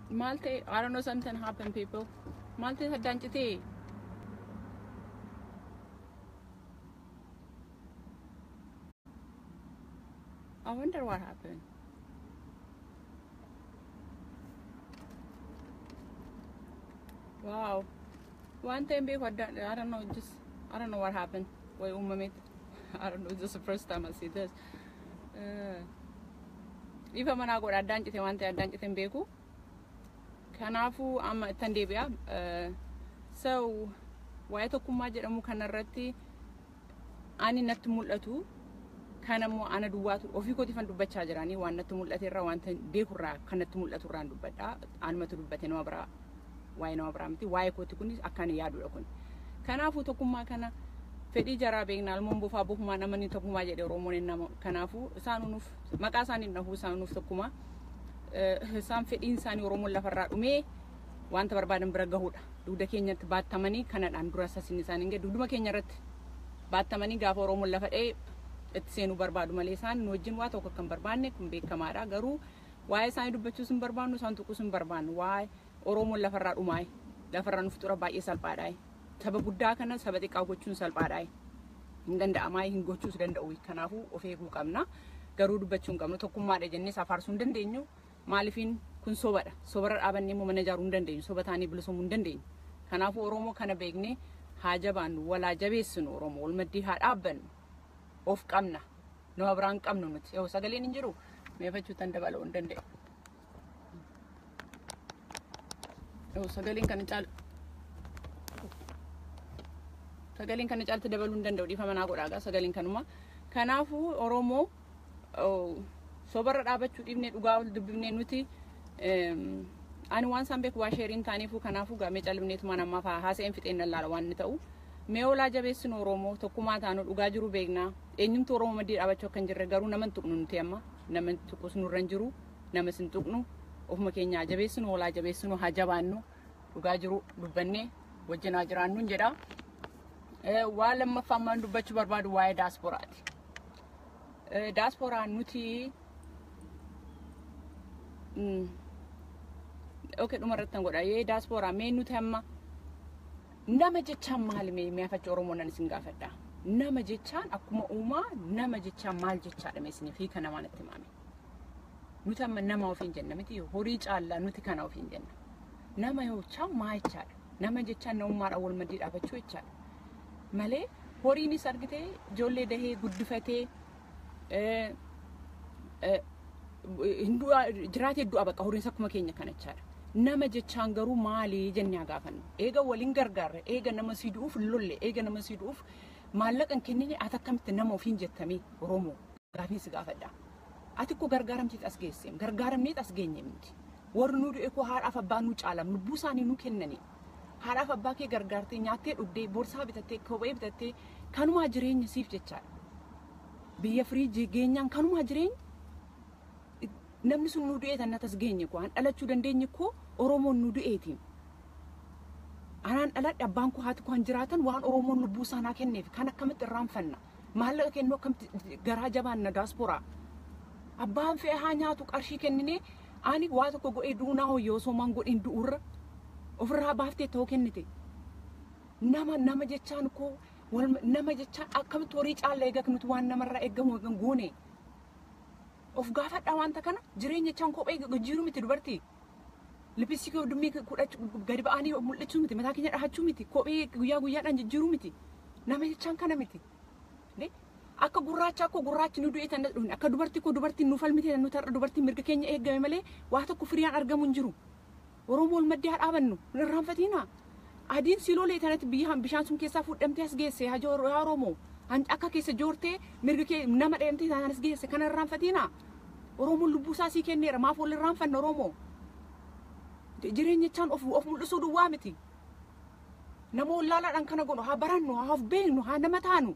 Malte, I don't know, something happened, people. Malte had done it. I wonder what happened. Wow. One time, I don't know, I don't know what happened. Wait, I don't know, this is the first time I see this. If I'm not going to dance, I want to dance in Beku. Kanafu, I'm a Tandibia. So, why to come at Mukanarati? Ani not to Mulatu. Kanamo Anaduat, of you could even do Bacharani, one not to Mulatera, one Bekura, cannot to Mulaturan, but Almatu Batenobra. Why no Bramti? Why go to Kunis? A can yadukun. Kanafu Tokumakana, Fedi Jarabing, Almumbu Fabu Manamani Tokumaja, the Roman Kanafu, Sanuf, Makasan in the Husan of Tokuma, some fit inside Romula Faratume, one Tabarban Bragahood, do the Kenya to Batamani, Canada and Grasas in Saninga, do Makenyat, Batamani Gavo Romula Fate, et Senu Barbadu Malesan, no Jinwat or Cambarbane, Kumbe Camara, Garu, why sign to Betusum Barbanus and Tukusum Barban, why? OROMO la farra umay la farra nuftura baay'ee salphaadha saba guddaa kana saba xiqqaa gochuun salphaadha hin danda'amaa hin gochuus danda'u kanaafu of eeguu qabna garuu dubbachuu hin qabnu tokkummaadha jennee safarsuu hin dandeenyu maaliifin kun sobadha sobara dhaabannee immoo mana ijaaruu hin dandeenyu sobataanii bilisomuu hin dandeenyu kanaafu oromoo kana beeknee haa jabaannu walaa jabeessinu oromoo walmaddii haa dhaabbannu of qabna nama biraan qabnu nuti yoo sagaleen hin jiru meefachuu tan dabaluu hin danda'u. Sagaling kan to develop dan dodi famana ko daga sagaling kanuma kanafu oromo sobar aba chudibne duga dubne nuti ani wan sambe ko sharing tanifu kanafu ga me calibne tuma nama fa hase en fiten la wan taw meola jabe sino oromo to kuma tanu duga juru begna enyum to oromo madi aba chokkan jirre garu naman tuknu tema naman tukusnu ranjuru namasin tuknu of makenya jabe sino wala jabe sino hajabanno duga jiru dubbanne wajjina jiraannu jedha wala mafaman dubbachu barbadu waay diasporaati diaspora nuti okay dumaratan goda ye diaspora me nuti amma nama jechaan maal me afacha oromo nan singafadda nama jechaan akkuma uma nama jechaan maal jechaadha me isini fi kana manatti mame nuti amma nama ofin jenna miti horii caalla nuti kana ofin jenna nama yoo chaa maa jechaadha nama jechaan nama mara wal madii dhaabachuu jechaadha malee horiinis argite ijoollee dahee guddifatee hindu jiraatee du'a baqa horiin akkuma keenya kana jechaadha nama jechaan garuu maali jennee gaafannu eega waliin gargaarre eega nama siduuf lolle eega nama siduuf maallaqan kennine atakkamitti nama ofiin jettamee oromoo gaafiin si gaafadha ati ko gargaaramtiit as geessee gargaaramneet as geenye miti warri nu du'e ko haadhaaf abbaa nu caalam lubbuu isaanii nu kennanii haadhaaf abbaa kee gargaartee nyaattee dhugdee boorsaa bitattee kophee bitattee kanumaa jireenya siif jechaadha biyya firii geenyaan kanumaa jireenya namni sun nu du'e tan tas geenye ko an dhalachuu dandeenye ko oromoon nu du'eetiin anaan dhaladhe abbaan ko haati ko han jiraatan waan oromoon lubbuu isaanaa kenneef kan akkamitti irraanfanna maallaqa kennu akkamitti garaa jabaanna diaspora abbaan fe'ee haa nyaatu qarshii kennine ani waa tokko godhee duunaa hoyyoo soomaan godhin du'urra ofirraa baaftee ta'uu kennite nama jechaan ko nama jechaan akkamitti horii caalla eegak nuti waan namarraa eeggamu goone of gaafadha wanta kana jireenya chaan kophee jiru miti dubartii lipisi ko dummi kudhachuu gadi ba'anii mul'achuu miti mataa keenya dhahachuu miti kophee guyyaa guyyaadhaan jijjiiruu miti nama jechaan kana miti akka gurraacha ko gurraachi nu du'e tan akka dubartii ko dubartii nu falmite nu tar dubartii mirga keenya eeggame malee waa tokko firiyaan argamu hin jiru oromoo maddi haa dhaabannu irraanfatina adiin silolee tanatti bishaan sun keessaa fuudhamtee as geesse hajoor oromoo akka keessa joortee mirga kee nama dheemtee tan as geesse kana irraanfatina oromoo lubbuu isaa sii kenneera maaf wal irraanfanna oromoo jireenya chaan of mul'isuu duwwaa miti nama wallaalaadhaan kana godhu haa barannu haa of beeknu haa nama taanu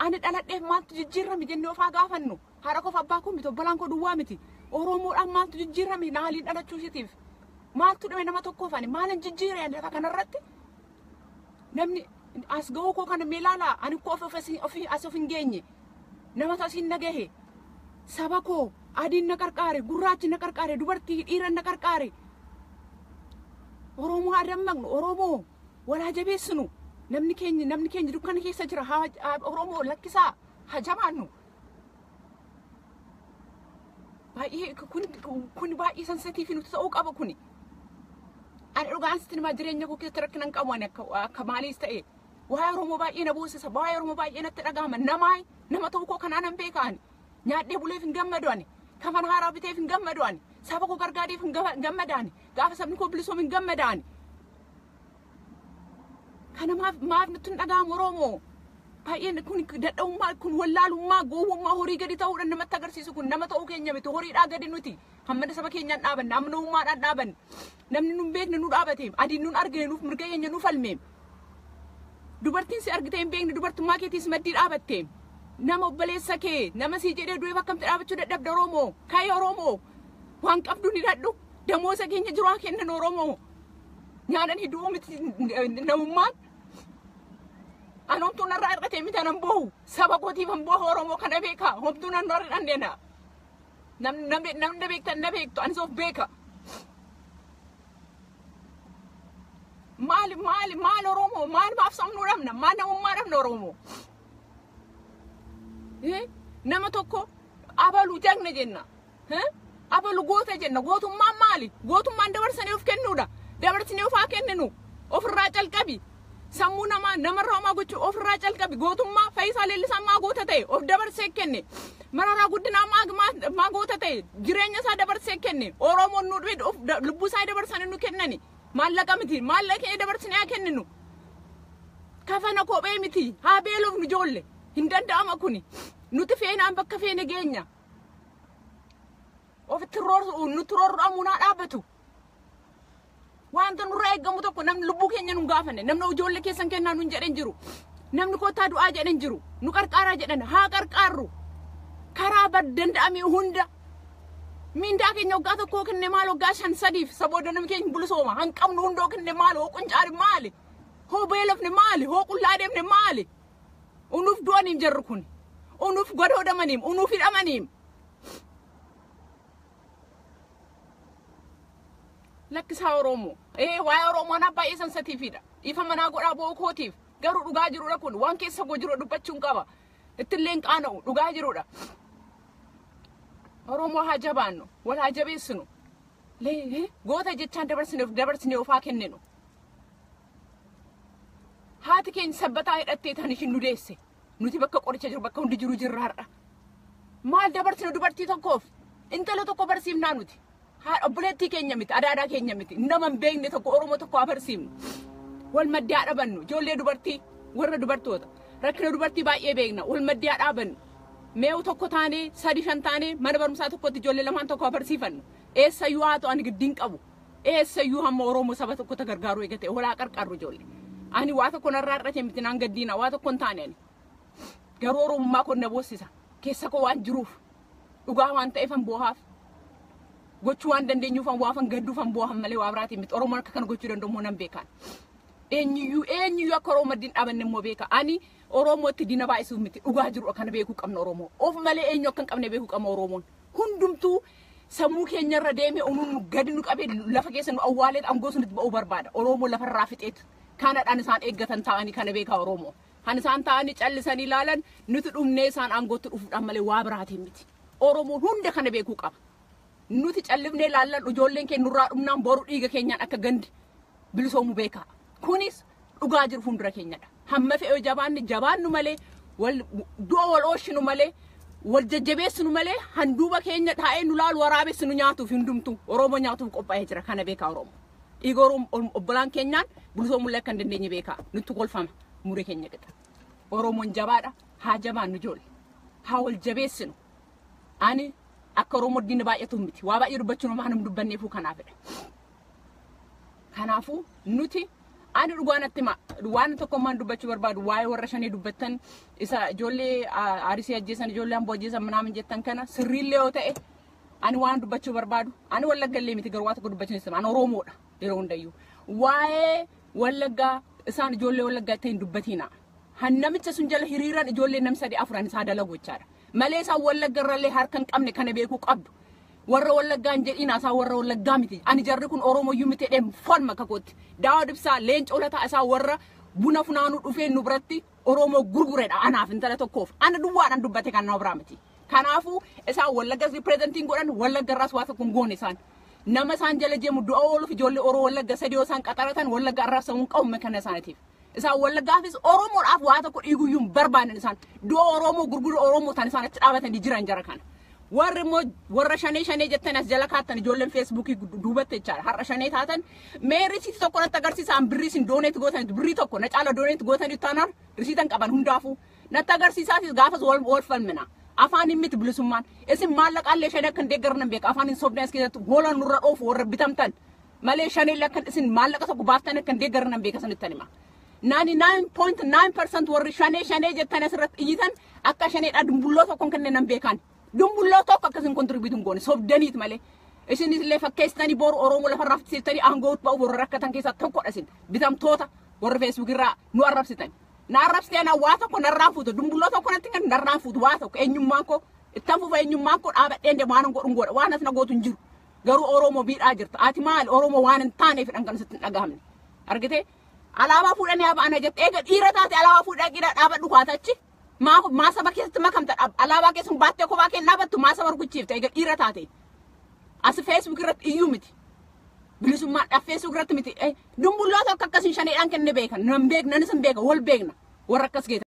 ani dhaladheef maaltu jijjiirame jennee ofaa gaafannu haadha kof abbaa ko miti obbolaan ko duwwaa miti oromoodhaan maaltu jijjiirame naaliin dhalachuu isiitiif maaltu dhume nama tokkoof ani maalan jijjiiree lafa kanarratti namni as ga'uu koo kana meelaalaa ani ko ofii as of hin geenye nama tasiin nagahe saba koo adiin na qarqaare gurraachi na qarqaare dubartii dhiira na qarqaare Oromoo adamaqnu Oromoo wala jabeessinu namni keenya dukkana keessa jira Oromoo lakkisaa haa jabaannu. Baay'ee kun baay'ee sensitive nuti ta'uu qaba kuni. Ani dhugaan sitti nama jireenya koo keessatti rakkinan qabu ani akka maaliis ta'e waa'ee Oromoo baay'ee na boosisa waa'ee Oromoo baay'ee natti dhagahama nama ta'uu koo kanaan hin beekaan nyaadhee buleef hin gammadu ani kafan haaraa biteef hin gammadu ani saba koo gargaareef hin gammadaani gaafa sabni koo bilisoom hin gammadaani. Kana maaf nutti hin dhagahamu Oromoo baay'een kun dadhabummaa kun wallaalummaa gowwummaa horii gadi ta'uudhaan namatti agarsiisu kun nama ta'uu keenya miti horiidhaa gadi nuti hamma saba keenyaan dhaabanne amnummaadhaan dhaabanne namni nun beekne nu dhaabate adiin nun argine nuuf mirga keenya nu falme dubartiin si argite hin beekne dubartummaa keetiis maddii dhaabatte nama obboleessa kee nama si jedhee du'eef akkamti dhaabachuu dadhabda Oromoo kaayee Oromoo waan qabdu ni dadhu damoosa keenya jiru haa kennan Oromoo nyaadan hiduu miti namummaan Anomtu narra argate miti anan bohu saba kootiif an bohu Oromoo kana beeka homtuu nan norri dhandeena namni beektan na beektu anis of beeka maal Oromoo maal baaf samnuu dhabna maal namummaa dhabna Oromoo nama tokko abalu jagna jenna abalu goota jenna gootummaan maali gootummaan dabarsanii of kennuudha dabarsanii of haa kenninu ofirraa calqabi Sammuu namarraa homaa gochuu ofirraa calqabi gootummaa Fayyisaa Leellisaa maa goota ta'e of dabarsee kenne Mararaa Guddinaa maa goota ta'e jireenya isaa dabarsee kenne Oromoon nu dhufe of lubbuu isaa dabarsanii nu kennani maallaqa miti maallaqa dabarsinee haa kenninu kafana kophee miti haa beeluuf nu joolle hin danda'ama kuni nuti feenaan bakka feene geenya ofitti nuti roorramuunaa dhaabbatu. Wanta nurraa eegamu tokko namni lubbuu keenya nu gaafanne namni ijoollee keessan kennaa nun jedhan jiru namni kootaa du'aa jedhan jiru nu qarqaaraa jedhan haa qarqaarru karaa danda'ame hunda mindaa keenya waggaa tokkoo kenne maal waggaa 5 sabooda namni keenya bulisooma hanqabnu hundoo kenne maal hoo quncaari maali hoo beelofne maali hoo qullaa deemne maali unuuf du'aniim jarru kun unuuf godoodamaniim unuuf hidhamaniim. Lakkisaa Oromoo waa'ee Oromoo na baay'ee sensitiividha ifa manaa godhaa boo kootiif garuu dhugaa jiruudha kun waan keessa goo jiru dubbachuun qaba ittilleen qaana'u dhugaa jiruudha Oromoo haa jabaannu wal haa jabeessinu goota jechaan dabarsinee ofaa kenninu haati keenya sabbataa hidhattee tan ishin nu deesse nuti bakka qoricha jiru bakka hundi jiru jirraadha maal dabarsinu dubartii tokkoof intala tokko barsiifnaa nuti obboleettii keenya miti adaadaa keenya miti nama hin beekne tokko Oromoo tokko abarsiifnu wal maddii dhaabannu ijoollee dubartii warra dubartoota rakkina dubartii baay'ee beekna wal maddii dhaabannu meewu tokko taanee 3-5 taanee mana barumsaa tokkotti ijoollee lamaan tokko abarsiifannu eessayyuu haa ta'u ani giddiin qabu eessayyuu hamma Oromoo saba tokko gargaaru eegate walaa qarqarru ijoollee ani waa tokko narraa dhate miti naan gaddiina waa tokko hin taane ani garuu Oromummaa koo na boossisa keessa koo waan jiruuf dhugaa waan ta'eefan boohaaf gochuu waan dandeenyuufan waafan gadduufan boohan malee waa biraatiin miti Oromoon akka kana gochuu danda'u nan beekan eenyuyyuu akka Oromoo diin dhabanne immoo beeka ani Oromootti diina baay'isuuf miti dhugaa jiru kana beekuu qabna Oromoo of malee eenyu akka hin qabne beekuu qabna Oromoon hundumtuu sammuu keenyarra deeme unuun gadi nu qabee lafa keessa nu awwaaleet angoosu nuti ba'uu barbaada Oromoo lafarraa fixeet kanadhaan isaan eeggatan ta'anii kana beekaa Oromoo kan isaan ta'anii callisanii ilaalan nuti dhumnee isaan aangootti dhufuudhaan malee waa biraatiin miti Oromoon hunda kana beekuu qaba. Nuti callifnee laallan ijoolleen keenya nurraa dhumnaan boru dhiiga keenyaan akka gandi bilisoomu beeka kunis dhugaa jiru fuuldura keenyadha hamma fe'ee jabaannu malee wal du'a wal ooshinu malee wal jajjabeessinu malee handuuba keenya taa'ee nu laalu waraabessinu nyaatuuf hundumtu Oromoo nyaatuuf qophaa'ee jira kana beeka Oromoo dhiiga obbolaan keenyaan bilisoomullee akka hin dandeenye beeka nutti kolfama muree keenya qixa Oromoon jabaadha haa jabaannu ijoollee haa wal jabeessinu ani akka Oromoo diina baay'atu miti waa baay'ee dubbachuun waan hin dubbanneefuu kanaafidha kanaafu nuti ani dhugaanatti waan tokko maan dubbachuu barbaadu waa'ee warra shanii dubbattan isa ijoollee Arisii ajjeesan ijoollee Amboo ajjeesan manaamin jettan kana sirriillee yoo ta'e ani waan dubbachuu barbaadu ani Wallaggallee miti garuu waa tokko dubbachuun isa ani Oromoodha yeroo hundayyuu waa'ee Wallaggaa isaan ijoollee Wallaggaa ta'in dubbatiina hannamicha sun jala hiriiran ijoollee nam 3-4 isaa dalagu jechaadha malee isaan Wallaggarrallee harkan qabne kana beekuu qabdu warra wallaggaan jedhiin asaa warra wallaggaa miti ani jarri kun oromoyyuu miti dheem falma kakooti daawud ibsaa leencoo lataa isaa warra buna funaanuu dhufee nu biratti oromoo gurgureedha anaaf intala tokkoof ana duwwaadhaan dubbate kan na biraa miti kanaafu isaa wallaggas representing godhan wallaggarraas waa tokko goone isaan nama isaan jala jeemu du'a ooluuf ijoollee oroo wallagga sadii isaan qaxaratan wallagga arraabsamuun qawme kana isaaniitiif isaan wallaggaafis oromoodhaaf waa tokko dhiiguyyuun barbaadan isaan du'a oromoo gurguru oromoo tan isaan achi dhaabatanii jiran jara kana warra shanee jettan as jala kaattan ijoolleen feesbuukii duubatte jechaadha har'a shanee taatan meerisiiti tokko natti agarsiisaan birriisin dooneet gootan birrii tokko na caala dooneet gootan taanaan risiitan qaban hundaafuu natti agarsiisaatis gaafas wal falmina afaan himmiti bilisummaan isin maallaqaallee shanee akkan deeggarnan beeka afaan hin sobne as keessatti goolan nurra dhoofu warra bitamtan malee shanee akkan isin maallaqa tokko baaftan akkan deeggarnan beeka sanittan hima 99.9% warri shanee jettan asirratti iyyitan akka shaneedha dumbulloo tokkoon kennan beekan dumbulloo tokko akkasin kontribiituun goone sobdaniit malee isinis illee fakkeessitanii boru oromoo lafa raftisiiftanii aangoo ba'u warra rakkatan keessaa tokkodha isin bitamtoota warra feesbuuk irraa nu arrabsitan na arrabsitan waa tokko narraan fuutu dumbulloo tokko natti kan narraan fuutu waa tokko eenyummaan koo ittan fufa eenyummaan koo dhaabadheen de waan godhun godha waan as na gootu hin jiru garuu oromoo biidhaa jirta ati maal oromoo waan hin taaneef kan sitti dhagahamne argite alaabaa fuudhanii aba'ana jette eega dhiira taate alaabaa fuudhaa qidhaa dhaabadhu kaatachi maasa bakkeessatti makamta alaabaa keessuun baattee kophaa kee dhaabattu maasa barguchiifte eega dhiira taate as feesbuuk irratti iyyuu miti bilisummaan dhaaf feesbuuk irratti miti dumbulloo tokko akkasiin shaneedhaan kenne beekan nan beekna nanis hin beeka wal beekna warra akkas geetan